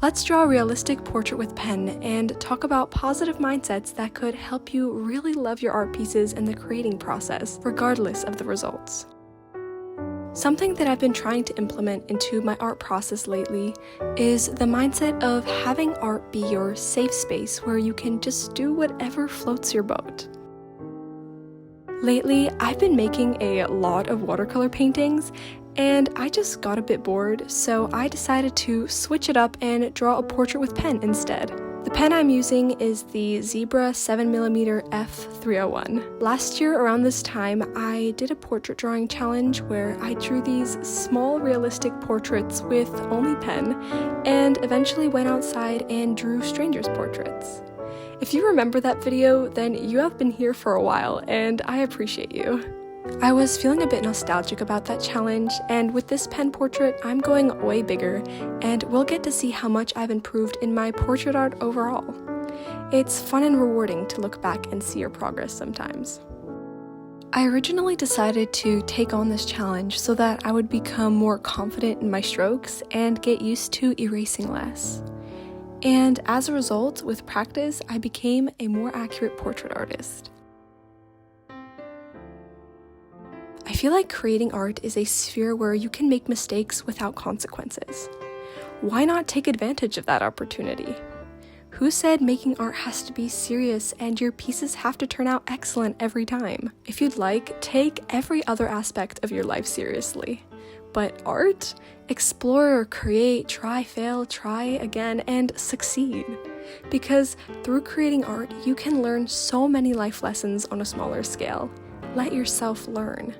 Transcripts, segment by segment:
Let's draw a realistic portrait with pen and talk about positive mindsets that could help you really love your art pieces and the creating process, regardless of the results. Something that I've been trying to implement into my art process lately is the mindset of having art be your safe space where you can just do whatever floats your boat. Lately, I've been making a lot of watercolor paintings, and I just got a bit bored, so I decided to switch it up and draw a portrait with pen instead. The pen I'm using is the Zebra 7mm f301. Last year around this time, I did a portrait drawing challenge where I drew these small realistic portraits with only pen, and eventually went outside and drew strangers' portraits. If you remember that video, then you have been here for a while, and I appreciate you. I was feeling a bit nostalgic about that challenge, and with this pen portrait, I'm going way bigger, and we'll get to see how much I've improved in my portrait art overall. It's fun and rewarding to look back and see your progress sometimes. I originally decided to take on this challenge so that I would become more confident in my strokes and get used to erasing less. And as a result, with practice, I became a more accurate portrait artist. I feel like creating art is a sphere where you can make mistakes without consequences. Why not take advantage of that opportunity? Who said making art has to be serious and your pieces have to turn out excellent every time? If you'd like, take every other aspect of your life seriously. But art? Explore, create, try, fail, try again, and succeed. Because through creating art, you can learn so many life lessons on a smaller scale. Let yourself learn.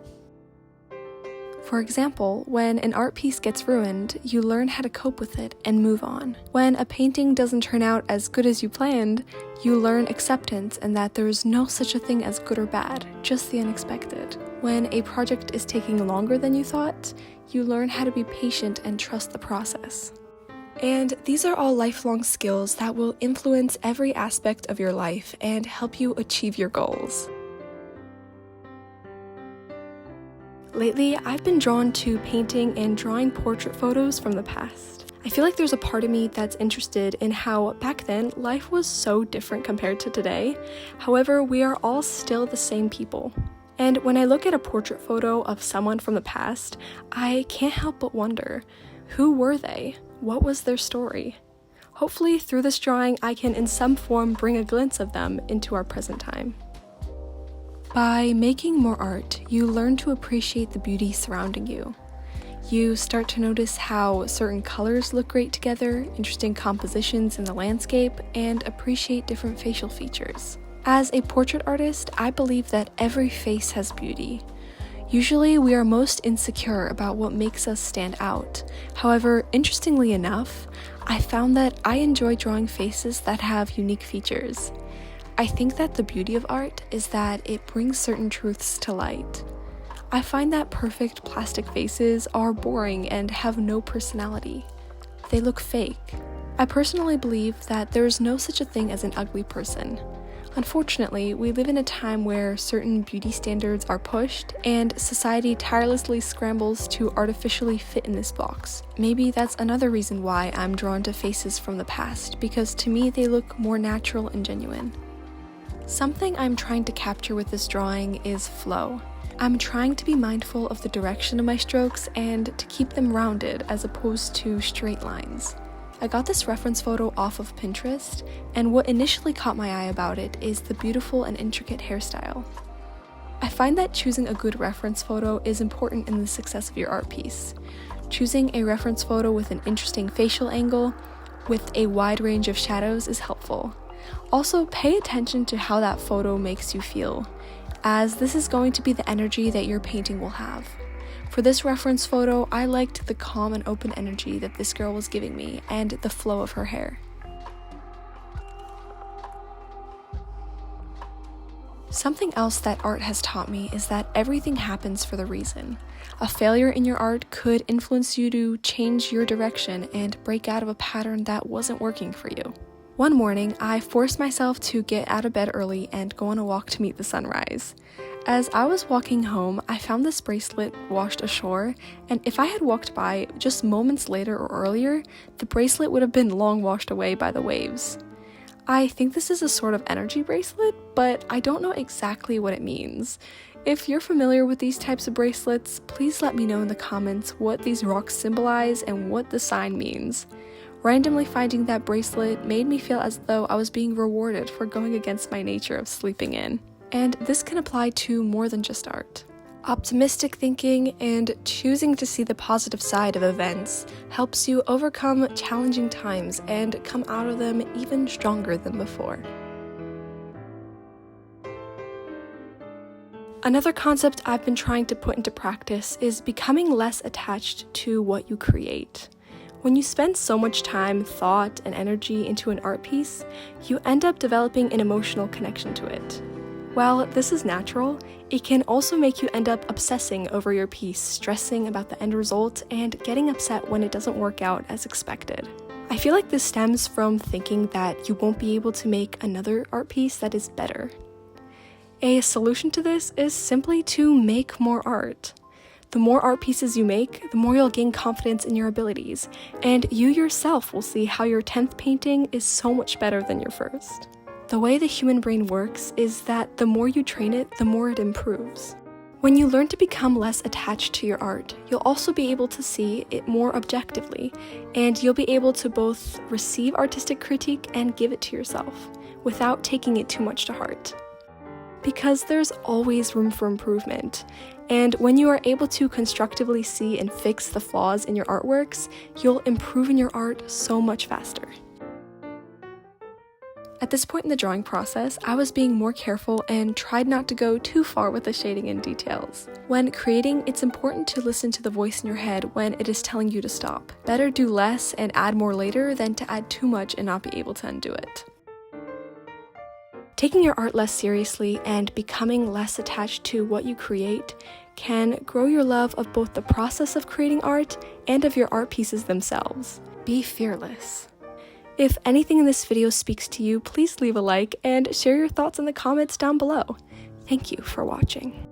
For example, when an art piece gets ruined, you learn how to cope with it and move on. When a painting doesn't turn out as good as you planned, you learn acceptance and that there is no such a thing as good or bad, just the unexpected. When a project is taking longer than you thought, you learn how to be patient and trust the process. And these are all lifelong skills that will influence every aspect of your life and help you achieve your goals. Lately, I've been drawn to painting and drawing portrait photos from the past. I feel like there's a part of me that's interested in how back then life was so different compared to today. However, we are all still the same people. And when I look at a portrait photo of someone from the past, I can't help but wonder, who were they? What was their story? Hopefully, through this drawing, I can in some form bring a glimpse of them into our present time. By making more art, you learn to appreciate the beauty surrounding you. You start to notice how certain colors look great together, interesting compositions in the landscape, and appreciate different facial features. As a portrait artist, I believe that every face has beauty. Usually, we are most insecure about what makes us stand out. However, interestingly enough, I found that I enjoy drawing faces that have unique features. I think that the beauty of art is that it brings certain truths to light. I find that perfect plastic faces are boring and have no personality. They look fake. I personally believe that there is no such a thing as an ugly person. Unfortunately, we live in a time where certain beauty standards are pushed, and society tirelessly scrambles to artificially fit in this box. Maybe that's another reason why I'm drawn to faces from the past, because to me they look more natural and genuine. Something I'm trying to capture with this drawing is flow. I'm trying to be mindful of the direction of my strokes and to keep them rounded as opposed to straight lines. I got this reference photo off of Pinterest, and what initially caught my eye about it is the beautiful and intricate hairstyle. I find that choosing a good reference photo is important in the success of your art piece. Choosing a reference photo with an interesting facial angle, with a wide range of shadows is helpful. Also, pay attention to how that photo makes you feel, as this is going to be the energy that your painting will have. For this reference photo, I liked the calm and open energy that this girl was giving me and the flow of her hair. Something else that art has taught me is that everything happens for the reason. A failure in your art could influence you to change your direction and break out of a pattern that wasn't working for you. One morning, I forced myself to get out of bed early and go on a walk to meet the sunrise. As I was walking home, I found this bracelet washed ashore, and if I had walked by just moments later or earlier, the bracelet would have been long washed away by the waves. I think this is a sort of energy bracelet, but I don't know exactly what it means. If you're familiar with these types of bracelets, please let me know in the comments what these rocks symbolize and what the sign means. Randomly finding that bracelet made me feel as though I was being rewarded for going against my nature of sleeping in. And this can apply to more than just art. Optimistic thinking and choosing to see the positive side of events helps you overcome challenging times and come out of them even stronger than before. Another concept I've been trying to put into practice is becoming less attached to what you create. When you spend so much time, thought, and energy into an art piece, you end up developing an emotional connection to it. While this is natural, it can also make you end up obsessing over your piece, stressing about the end result, and getting upset when it doesn't work out as expected. I feel like this stems from thinking that you won't be able to make another art piece that is better. A solution to this is simply to make more art. The more art pieces you make, the more you'll gain confidence in your abilities, and you yourself will see how your 10th painting is so much better than your first. The way the human brain works is that the more you train it, the more it improves. When you learn to become less attached to your art, you'll also be able to see it more objectively, and you'll be able to both receive artistic critique and give it to yourself, without taking it too much to heart. Because there's always room for improvement, and when you are able to constructively see and fix the flaws in your artworks, you'll improve in your art so much faster. At this point in the drawing process, I was being more careful and tried not to go too far with the shading and details. When creating, it's important to listen to the voice in your head when it is telling you to stop. Better do less and add more later than to add too much and not be able to undo it. Taking your art less seriously and becoming less attached to what you create can grow your love of both the process of creating art and of your art pieces themselves. Be fearless. If anything in this video speaks to you, please leave a like and share your thoughts in the comments down below. Thank you for watching.